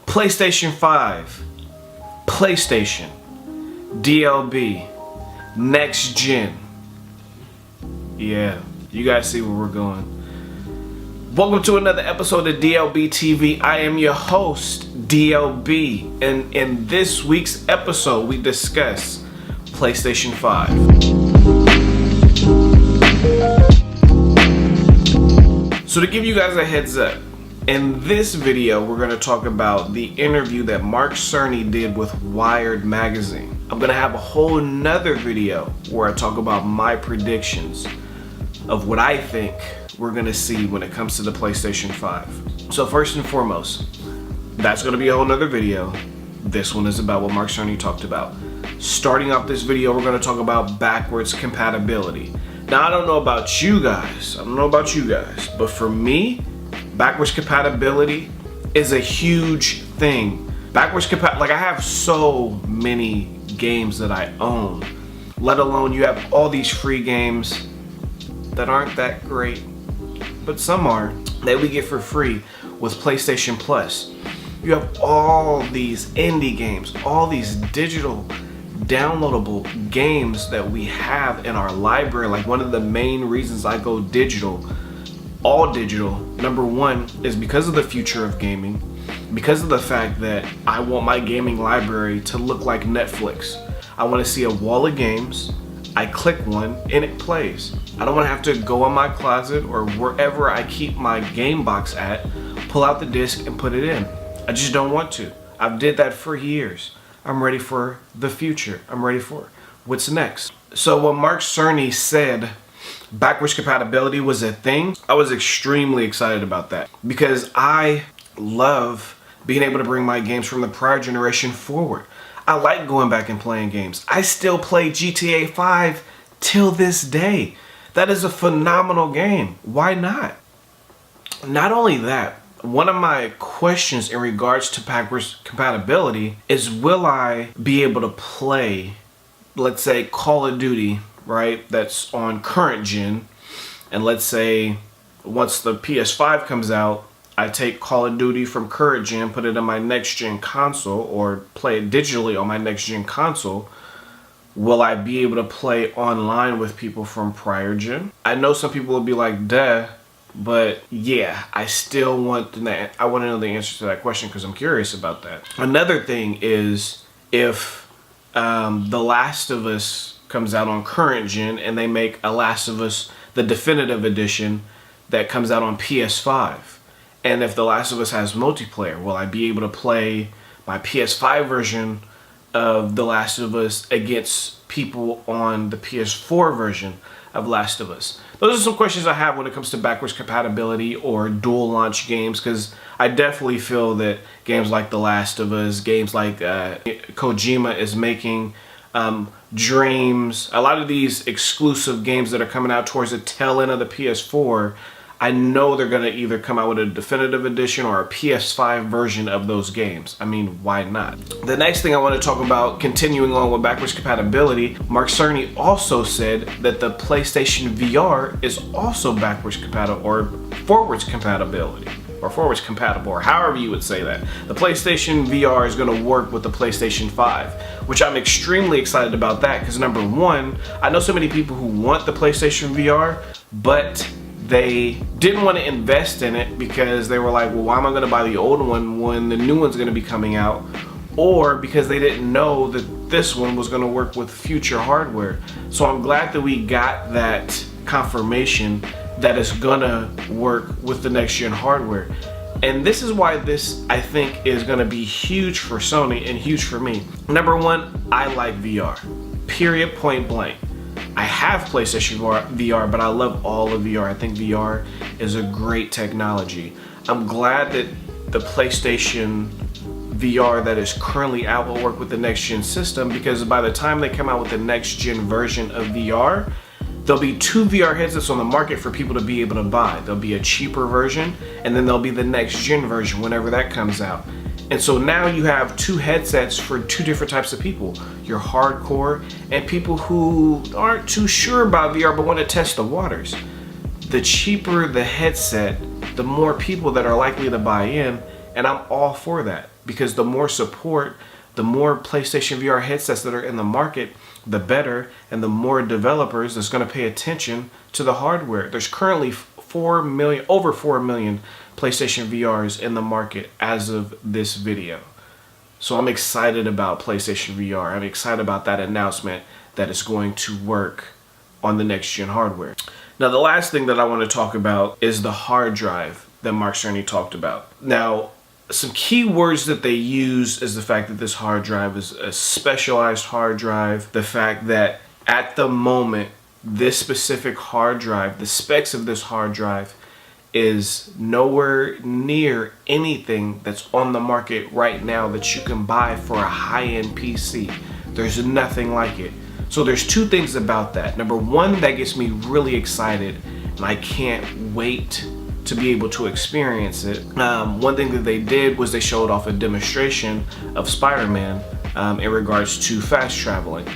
PlayStation 5, PlayStation, DLB, next gen. Yeah, you guys see where we're going. Welcome to another episode of DLB TV. I am your host, DLB, and in this week's episode, we discuss PlayStation 5. So to give you guys a heads up, in this video, we're going to talk about the interview that Mark Cerny did with Wired magazine. I'm going to have a whole nother video where I talk about my predictions of what I think we're going to see when it comes to the PlayStation 5. So first and foremost, that's going to be a whole nother video. This one is about what Mark Cerny talked about. Starting off this video, we're going to talk about backwards compatibility. Now, I don't know about you guys, but for me, backwards compatibility is a huge thing. Like I have so many games that I own, let alone you have all these free games that aren't that great, but some are, that we get for free with PlayStation Plus. You have all these indie games, all these digital downloadable games that we have in our library. Like, one of the main reasons I go digital, all digital, number one, is because of the future of gaming, because of the fact that I want my gaming library to look like Netflix. I want to see a wall of games, I click one and it plays. I don't want to have to go in my closet or wherever I keep my game box at, pull out the disc and put it in. I just don't want to. I've did that for years. I'm ready for the future. I'm ready for what's next. So when Mark Cerny said backwards compatibility was a thing, I was extremely excited about that because I love being able to bring my games from the prior generation forward. I like going back and playing games. I still play GTA 5 till this day. That is a phenomenal game. Why not? Not only that, one of my questions in regards to backwards compatibility is, will I be able to play, let's say, Call of Duty, right, that's on current gen, and let's say once the PS5 comes out, I take Call of Duty from current gen, put it in my next gen console, or play it digitally on my next gen console. Will I be able to play online with people from prior gen? I know some people will be like, duh, but yeah, I still want to know the answer to that question because I'm curious about that. Another thing is, if The Last of Us comes out on current gen and they make a Last of Us, the definitive edition, that comes out on PS5. And if The Last of Us has multiplayer, will I be able to play my PS5 version of The Last of Us against people on the PS4 version of Last of Us? Those are some questions I have when it comes to backwards compatibility or dual launch games, because I definitely feel that games like The Last of Us, games like Kojima is making, Dreams, a lot of these exclusive games that are coming out towards the tail end of the PS4, I know they're going to either come out with a definitive edition or a PS5 version of those games. I mean, why not? The next thing I want to talk about, continuing on with backwards compatibility, Mark Cerny also said that the PlayStation VR is also backwards compatible, or forwards compatibility, or forwards compatible, or however you would say that. The PlayStation VR is going to work with the PlayStation 5, which I'm extremely excited about that because, number one, I know so many people who want the PlayStation VR, but they didn't want to invest in it because they were like, well, why am I going to buy the old one when the new one's going to be coming out? Or because they didn't know that this one was going to work with future hardware. So I'm glad that we got that confirmation that it's going to work with the next gen hardware. And this is why this, I think, is going to be huge for Sony and huge for me. Number one, I like VR. Period, point blank. I have PlayStation VR, but I love all of VR. I think VR is a great technology. I'm glad that the PlayStation VR that is currently out will work with the next gen system, because by the time they come out with the next gen version of VR, there'll be two VR headsets on the market for people to be able to buy. There'll be a cheaper version, and then there'll be the next gen version whenever that comes out. And so now you have two headsets for two different types of people. Your hardcore and people who aren't too sure about VR but want to test the waters. The cheaper the headset, the more people that are likely to buy in, And I'm all for that, because the more support, the more PlayStation VR headsets that are in the market, the better, and the more developers that's going to pay attention to the hardware. There's currently over 4 million PlayStation VRs in the market as of this video. So I'm excited about PlayStation VR. I'm excited about that announcement that it's going to work on the next gen hardware. Now, the last thing that I want to talk about is the hard drive that Mark Cerny talked about. Now, some key words that they use is the fact that this hard drive is a specialized hard drive. The fact that at the moment, this specific hard drive, the specs of this hard drive is nowhere near anything that's on the market right now that you can buy for a high-end PC. There's nothing like it. So there's two things about that. Number one, that gets me really excited, and I can't wait to be able to experience it. One thing that they did was they showed off a demonstration of Spider-Man in regards to fast traveling.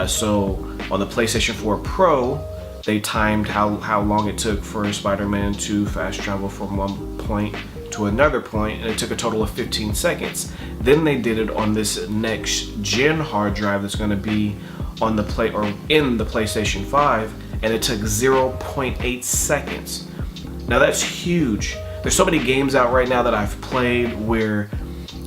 So on the PlayStation 4 Pro, they timed how long it took for Spider-Man to fast travel from one point to another point, and it took a total of 15 seconds. Then they did it on this next gen hard drive that's going to be on the in the PlayStation 5, and it took 0.8 seconds. Now that's huge. There's so many games out right now that I've played where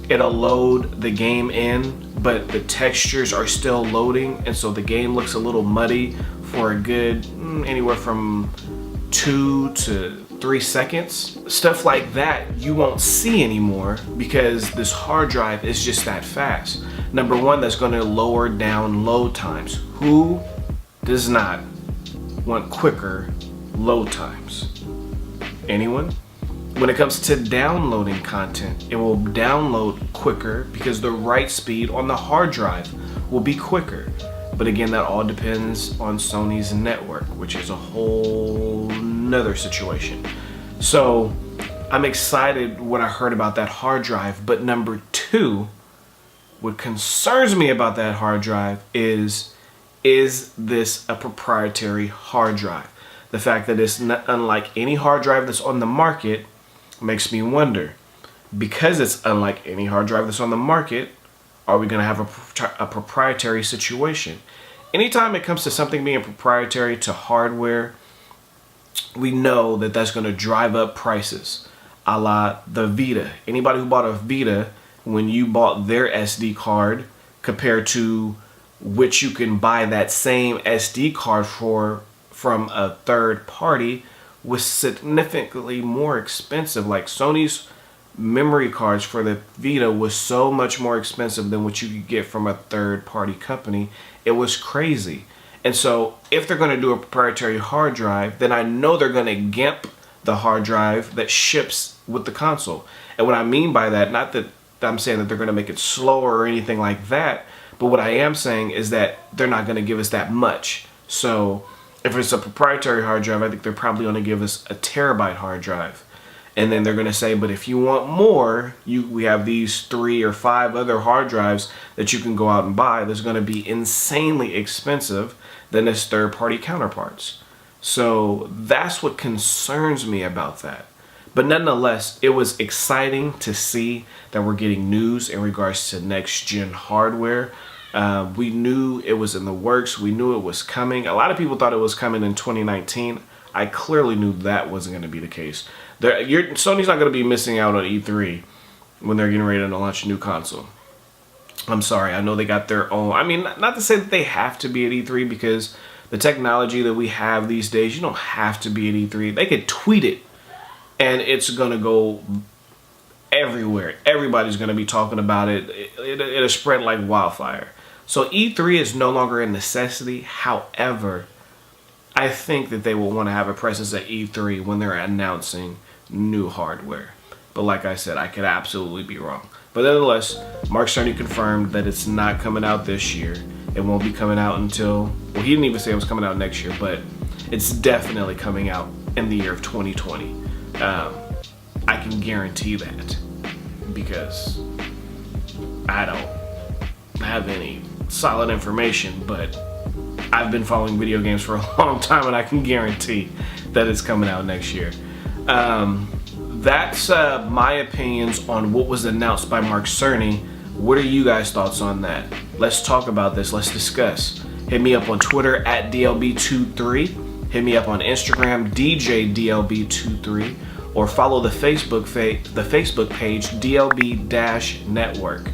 it'll load the game in, but the textures are still loading, and so the game looks a little muddy for a good anywhere from 2 to 3 seconds. Stuff like that you won't see anymore because this hard drive is just that fast. Number one, that's going to lower down load times. Who does not want quicker load times? Anyone? When it comes to downloading content, it will download quicker because the write speed on the hard drive will be quicker. But again, that all depends on Sony's network, which is a whole nother situation. So I'm excited when I heard about that hard drive. But number two, what concerns me about that hard drive is this a proprietary hard drive? The fact that it's not unlike any hard drive that's on the market makes me wonder, because it's unlike any hard drive that's on the market, are we going to have a proprietary situation? Anytime it comes to something being proprietary to hardware, we know that that's going to drive up prices, a la the Vita. Anybody who bought a Vita, when you bought their SD card compared to which you can buy that same SD card from a third party, was significantly more expensive. Like Sony's memory cards for the Vita was so much more expensive than what you could get from a third party company. It was crazy. And so if they're going to do a proprietary hard drive, then I know they're going to GIMP the hard drive that ships with the console. And what I mean by that, not that I'm saying that they're going to make it slower or anything like that, but what I am saying is that they're not going to give us that much. So if it's a proprietary hard drive, I think they're probably going to give us a terabyte hard drive. And then they're going to say, but if you want more, we have these 3 or 5 other hard drives that you can go out and buy that's going to be insanely expensive than its third-party counterparts. So that's what concerns me about that. But nonetheless, it was exciting to see that we're getting news in regards to next-gen hardware. We knew it was in the works. We knew it was coming. A lot of people thought it was coming in 2019. I clearly knew that wasn't going to be the case. Sony's not going to be missing out on E3 when they're getting ready to launch a new console. I'm sorry. I know they got their own. I mean, not to say that they have to be at E3, because the technology that we have these days, you don't have to be at E3. They could tweet it and it's going to go everywhere. Everybody's going to be talking about it. It'll spread like wildfire. So E3 is no longer a necessity. However, I think that they will want to have a presence at E3 when they're announcing new hardware. But like I said, I could absolutely be wrong. But nonetheless, Mark Cerny confirmed that it's not coming out this year. It won't be coming out until, well, he didn't even say it was coming out next year, but it's definitely coming out in the year of 2020. I can guarantee that, because I don't have any solid information, but I've been following video games for a long time, and I can guarantee that it's coming out next year. that's my opinions on what was announced by Mark Cerny. What are you guys' thoughts on that? Let's talk about this. Let's discuss. Hit me up on Twitter at DLB23. Hit me up on Instagram, DJDLB23, or follow the Facebook page, DLB-Network.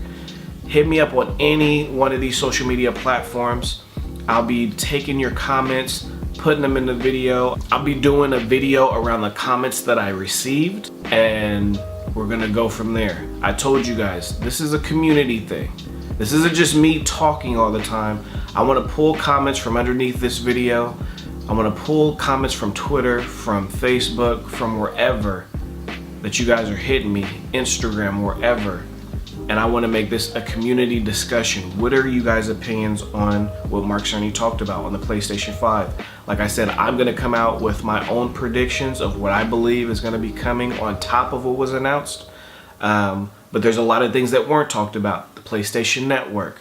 Hit me up on any one of these social media platforms. I'll be taking your comments, putting them in the video. I'll be doing a video around the comments that I received, and we're gonna go from there. I told you guys, this is a community thing. This isn't just me talking all the time. I wanna pull comments from underneath this video. I wanna pull comments from Twitter, from Facebook, from wherever that you guys are hitting me, Instagram, wherever. And I wanna make this a community discussion. What are you guys' opinions on what Mark Cerny talked about on the PlayStation 5? Like I said, I'm gonna come out with my own predictions of what I believe is gonna be coming on top of what was announced. But there's a lot of things that weren't talked about. The PlayStation Network,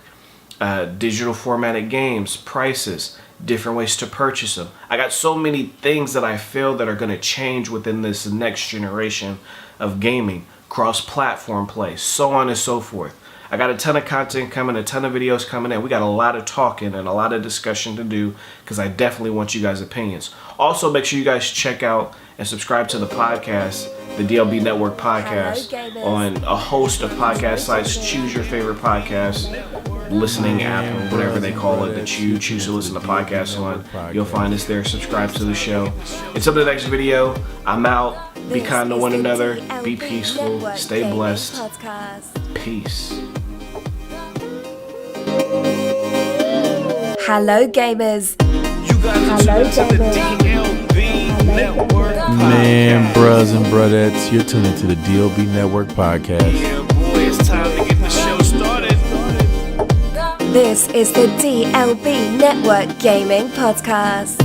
digital formatted games, prices, different ways to purchase them. I got so many things that I feel that are gonna change within this next generation of gaming. Cross-platform play, so on and so forth. I got a ton of content coming, a ton of videos coming in. We got a lot of talking and a lot of discussion to do because I definitely want you guys' opinions. Also, make sure you guys check out and subscribe to the podcast, the DLB Network podcast, on a host of podcast sites. Choose your favorite podcast listening app or whatever they call it that you choose to listen to podcasts on. You'll find us there. Subscribe to the show. Until the next video, I'm out. Be kind to one another. Be peaceful. Stay blessed. Peace. Hello gamers. You guys are listening to the DLB Network podcast. Man, bros and brodettes, you're tuning to the DLB Network podcast. Yeah, boy, it's time to get the show started. This is the DLB Network Gaming Podcast.